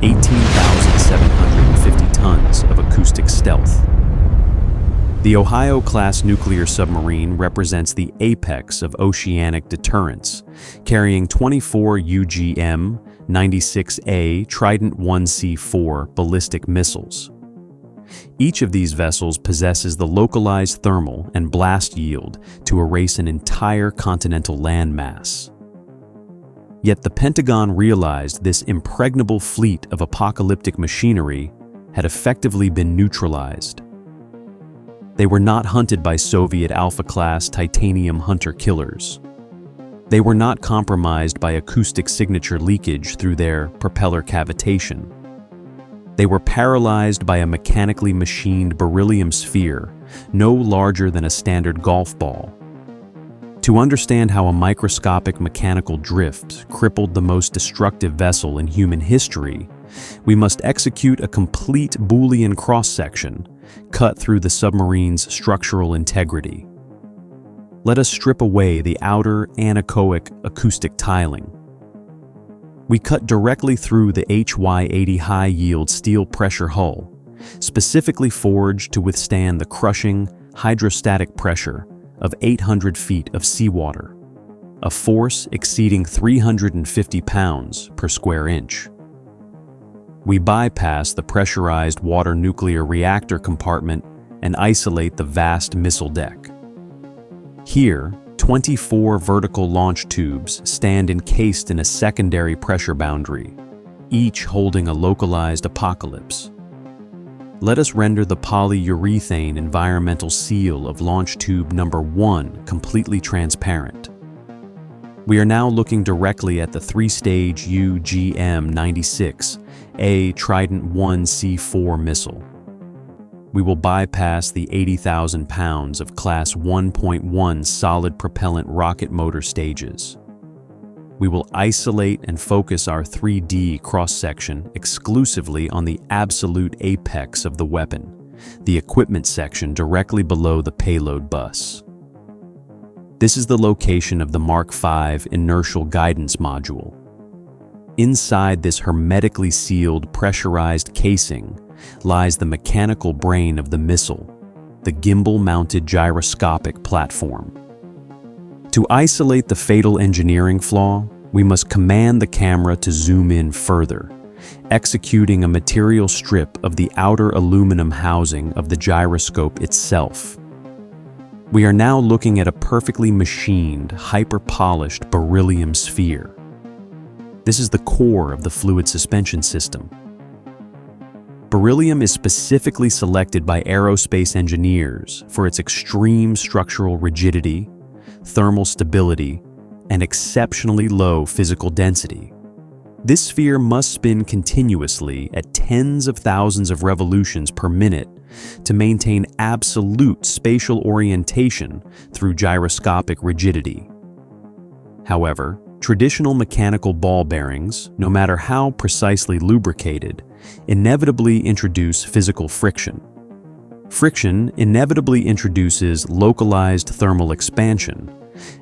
18,750 tons of acoustic stealth. The Ohio-class nuclear submarine represents the apex of oceanic deterrence, carrying 24 UGM-96A Trident I C4 ballistic missiles. Each of these vessels possesses the localized thermal and blast yield to erase an entire continental landmass. Yet the Pentagon realized this impregnable fleet of apocalyptic machinery had effectively been neutralized. They were not hunted by Soviet Alpha-class titanium hunter-killers. They were not compromised by acoustic signature leakage through their propeller cavitation. They were paralyzed by a mechanically machined beryllium sphere, no larger than a standard golf ball. To understand how a microscopic mechanical drift crippled the most destructive vessel in human history, we must execute a complete Boolean cross-section cut through the submarine's structural integrity. Let us strip away the outer anechoic acoustic tiling. We cut directly through the HY80 high-yield steel pressure hull, specifically forged to withstand the crushing hydrostatic pressure of 800 feet of seawater, a force exceeding 350 pounds per square inch. We bypass the pressurized water nuclear reactor compartment and isolate the vast missile deck. Here, 24 vertical launch tubes stand encased in a secondary pressure boundary, each holding a localized apocalypse. Let us render the polyurethane environmental seal of launch tube number 1 completely transparent. We are now looking directly at the 3-stage UGM-96A Trident I C4 missile. We will bypass the 80,000 pounds of Class 1.1 solid propellant rocket motor stages. We will isolate and focus our 3D cross-section exclusively on the absolute apex of the weapon, the equipment section directly below the payload bus. This is the location of the Mark V inertial guidance module. Inside this hermetically sealed, pressurized casing lies the mechanical brain of the missile, the gimbal-mounted gyroscopic platform. To isolate the fatal engineering flaw, we must command the camera to zoom in further, executing a material strip of the outer aluminum housing of the gyroscope itself. We are now looking at a perfectly machined, hyper-polished beryllium sphere. This is the core of the fluid suspension system. Beryllium is specifically selected by aerospace engineers for its extreme structural rigidity, thermal stability, and exceptionally low physical density. This sphere must spin continuously at tens of thousands of revolutions per minute to maintain absolute spatial orientation through gyroscopic rigidity. However, traditional mechanical ball bearings, no matter how precisely lubricated, inevitably introduce physical friction. Friction inevitably introduces localized thermal expansion,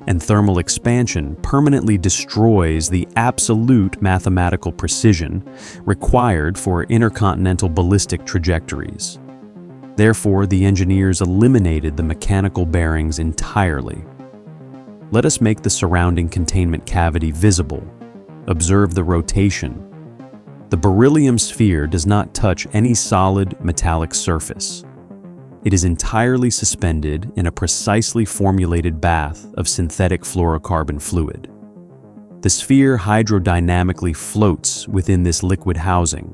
and thermal expansion permanently destroys the absolute mathematical precision required for intercontinental ballistic trajectories. Therefore, the engineers eliminated the mechanical bearings entirely. Let us make the surrounding containment cavity visible. Observe the rotation. The beryllium sphere does not touch any solid metallic surface. It is entirely suspended in a precisely formulated bath of synthetic fluorocarbon fluid. The sphere hydrodynamically floats within this liquid housing,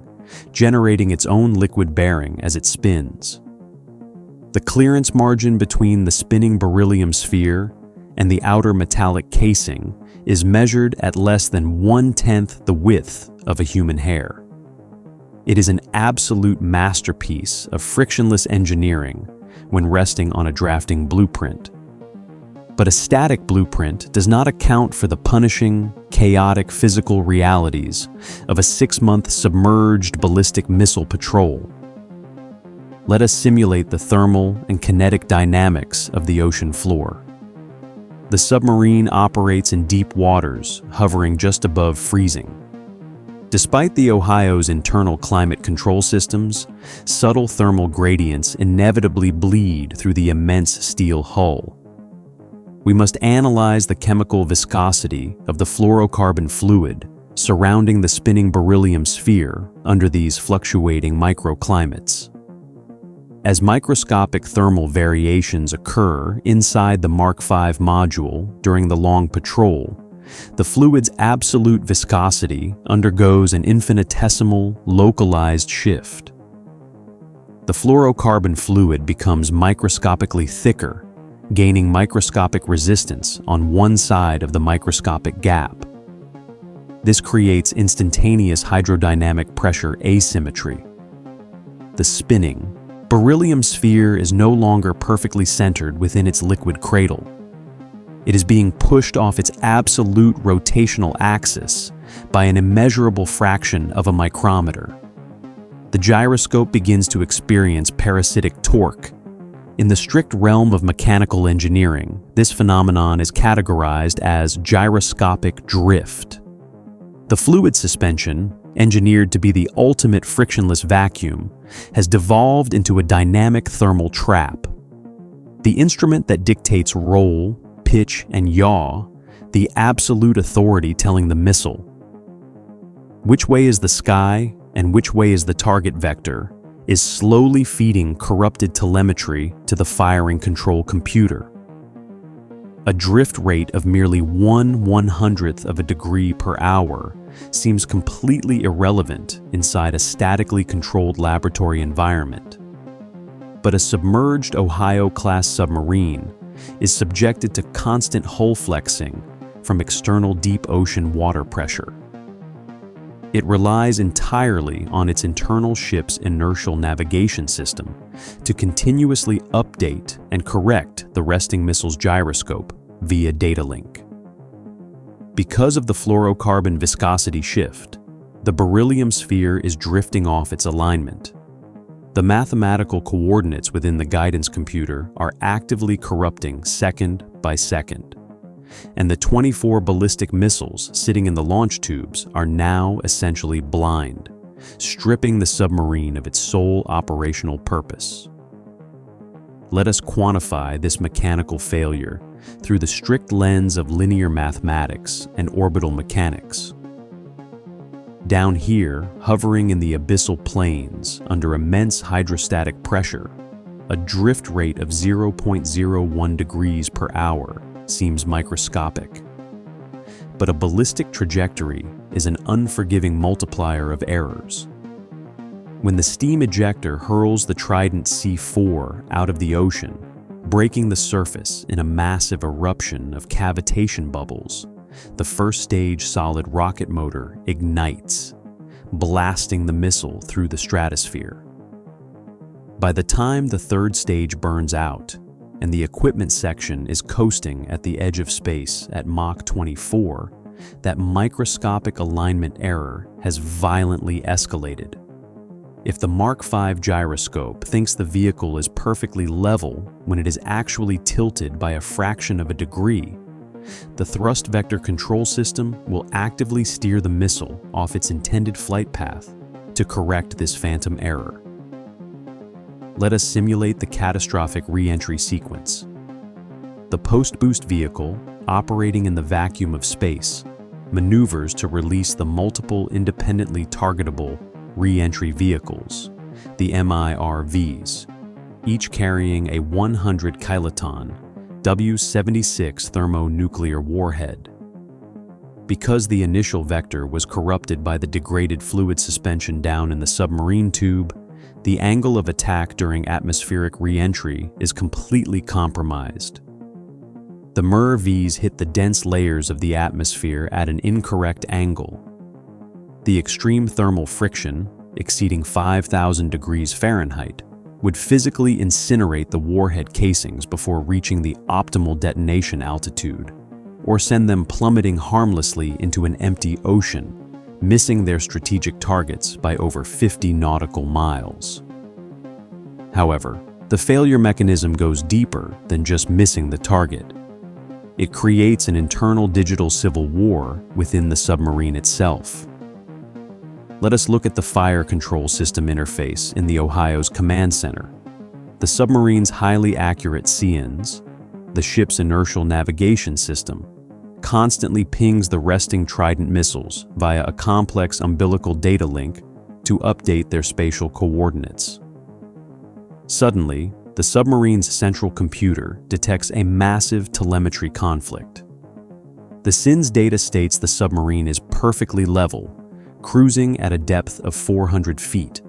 generating its own liquid bearing as it spins. The clearance margin between the spinning beryllium sphere and the outer metallic casing is measured at less than 1/10 the width of a human hair. It is an absolute masterpiece of frictionless engineering when resting on a drafting blueprint. But a static blueprint does not account for the punishing, chaotic physical realities of a 6-month submerged ballistic missile patrol. Let us simulate the thermal and kinetic dynamics of the ocean floor. The submarine operates in deep waters, hovering just above freezing. Despite the Ohio's internal climate control systems, subtle thermal gradients inevitably bleed through the immense steel hull. We must analyze the chemical viscosity of the fluorocarbon fluid surrounding the spinning beryllium sphere under these fluctuating microclimates. As microscopic thermal variations occur inside the Mark V module during the long patrol, the fluid's absolute viscosity undergoes an infinitesimal, localized shift. The fluorocarbon fluid becomes microscopically thicker, gaining microscopic resistance on one side of the microscopic gap. This creates instantaneous hydrodynamic pressure asymmetry. The spinning, beryllium sphere is no longer perfectly centered within its liquid cradle. It is being pushed off its absolute rotational axis by an immeasurable fraction of a micrometer. The gyroscope begins to experience parasitic torque. In the strict realm of mechanical engineering, this phenomenon is categorized as gyroscopic drift. The fluid suspension, engineered to be the ultimate frictionless vacuum, has devolved into a dynamic thermal trap. The instrument that dictates roll, pitch, and yaw, the absolute authority telling the missile which way is the sky and which way is the target vector, is slowly feeding corrupted telemetry to the firing control computer. A drift rate of merely 1/100th of a degree per hour seems completely irrelevant inside a statically controlled laboratory environment. But a submerged Ohio-class submarine is subjected to constant hull flexing from external deep ocean water pressure. It relies entirely on its internal ship's inertial navigation system to continuously update and correct the resting missile's gyroscope via data link. Because of the fluorocarbon viscosity shift, the beryllium sphere is drifting off its alignment. The mathematical coordinates within the guidance computer are actively corrupting second by second, and the 24 ballistic missiles sitting in the launch tubes are now essentially blind, stripping the submarine of its sole operational purpose. Let us quantify this mechanical failure through the strict lens of linear mathematics and orbital mechanics. Down here, hovering in the abyssal plains under immense hydrostatic pressure, a drift rate of 0.01 degrees per hour seems microscopic. But a ballistic trajectory is an unforgiving multiplier of errors. When the steam ejector hurls the Trident C4 out of the ocean, breaking the surface in a massive eruption of cavitation bubbles, the first stage solid rocket motor ignites, blasting the missile through the stratosphere. By the time the third stage burns out and the equipment section is coasting at the edge of space at Mach 24, that microscopic alignment error has violently escalated. If the Mark V gyroscope thinks the vehicle is perfectly level when it is actually tilted by a fraction of a degree, the thrust vector control system will actively steer the missile off its intended flight path to correct this phantom error. Let us simulate the catastrophic re-entry sequence. The post-boost vehicle, operating in the vacuum of space, maneuvers to release the multiple independently targetable re-entry vehicles, the MIRVs, each carrying a 100 kiloton W-76 thermonuclear warhead. Because the initial vector was corrupted by the degraded fluid suspension down in the submarine tube, the angle of attack during atmospheric re-entry is completely compromised. The MIRVs hit the dense layers of the atmosphere at an incorrect angle. The extreme thermal friction, exceeding 5,000 degrees Fahrenheit, would physically incinerate the warhead casings before reaching the optimal detonation altitude, or send them plummeting harmlessly into an empty ocean, missing their strategic targets by over 50 nautical miles. However, the failure mechanism goes deeper than just missing the target. It creates an internal digital civil war within the submarine itself. let us look at the fire control system interface in the Ohio's command center. The submarine's highly accurate CNs, the ship's inertial navigation system, constantly pings the resting Trident missiles via a complex umbilical data link to update their spatial coordinates. Suddenly, the submarine's central computer detects a massive telemetry conflict. The CN's data states the submarine is perfectly level, cruising at a depth of 400 feet.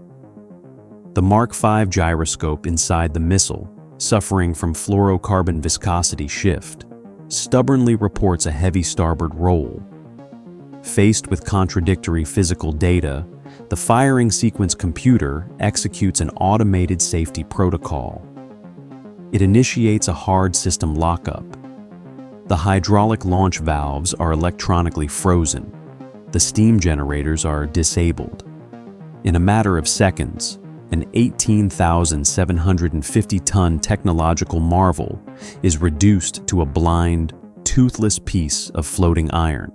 The Mark V gyroscope inside the missile, suffering from fluorocarbon viscosity shift, stubbornly reports a heavy starboard roll. Faced with contradictory physical data, the firing sequence computer executes an automated safety protocol. It initiates a hard system lockup. The hydraulic launch valves are electronically frozen. The steam generators are disabled. In a matter of seconds, an 18,750-ton technological marvel is reduced to a blind, toothless piece of floating iron.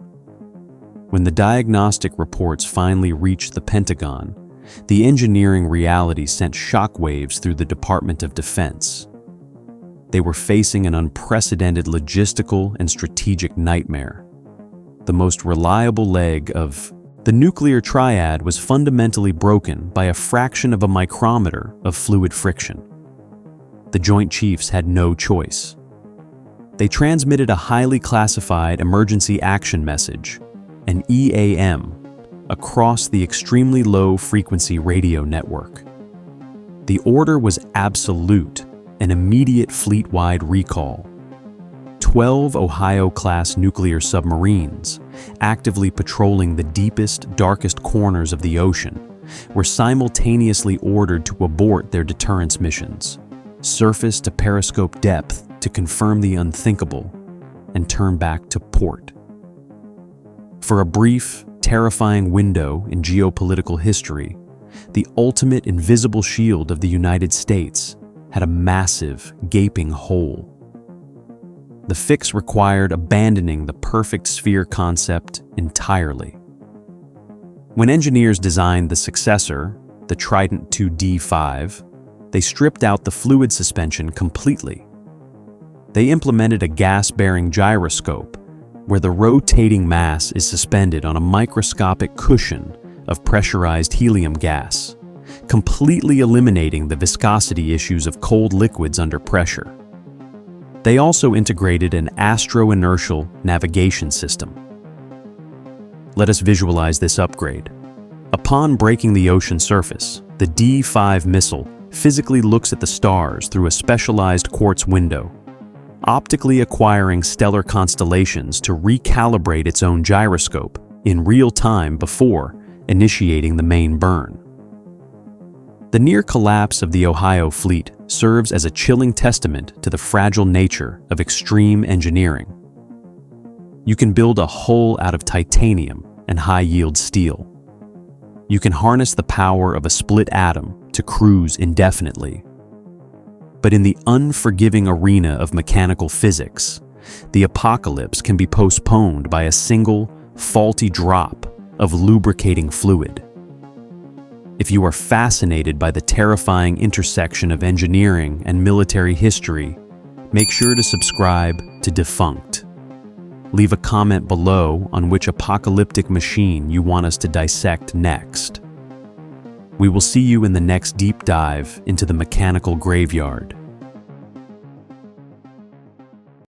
When the diagnostic reports finally reached the Pentagon, the engineering reality sent shockwaves through the Department of Defense. They were facing an unprecedented logistical and strategic nightmare. The most reliable leg of the nuclear triad was fundamentally broken by a fraction of a micrometer of fluid friction. The Joint Chiefs had no choice. They transmitted a highly classified emergency action message, an EAM, across the extremely low-frequency radio network. The order was absolute, an immediate fleet-wide recall. 12 Ohio-class nuclear submarines, actively patrolling the deepest, darkest corners of the ocean, were simultaneously ordered to abort their deterrence missions, surface to periscope depth to confirm the unthinkable, and turn back to port. For a brief, terrifying window in geopolitical history, the ultimate invisible shield of the United States had a massive, gaping hole. The fix required abandoning the perfect sphere concept entirely. When engineers designed the successor, the Trident II D5, they stripped out the fluid suspension completely. They implemented a gas-bearing gyroscope, where the rotating mass is suspended on a microscopic cushion of pressurized helium gas, completely eliminating the viscosity issues of cold liquids under pressure. They also integrated an astro-inertial navigation system. Let us visualize this upgrade. Upon breaking the ocean surface, the D5 missile physically looks at the stars through a specialized quartz window, optically acquiring stellar constellations to recalibrate its own gyroscope in real time before initiating the main burn. The near collapse of the Ohio fleet serves as a chilling testament to the fragile nature of extreme engineering. You can build a hull out of titanium and high-yield steel. You can harness the power of a split atom to cruise indefinitely. But in the unforgiving arena of mechanical physics, the apocalypse can be postponed by a single, faulty drop of lubricating fluid. If you are fascinated by the terrifying intersection of engineering and military history, make sure to subscribe to DEFUNCT. Leave a comment below on which apocalyptic machine you want us to dissect next. We will see you in the next deep dive into the mechanical graveyard.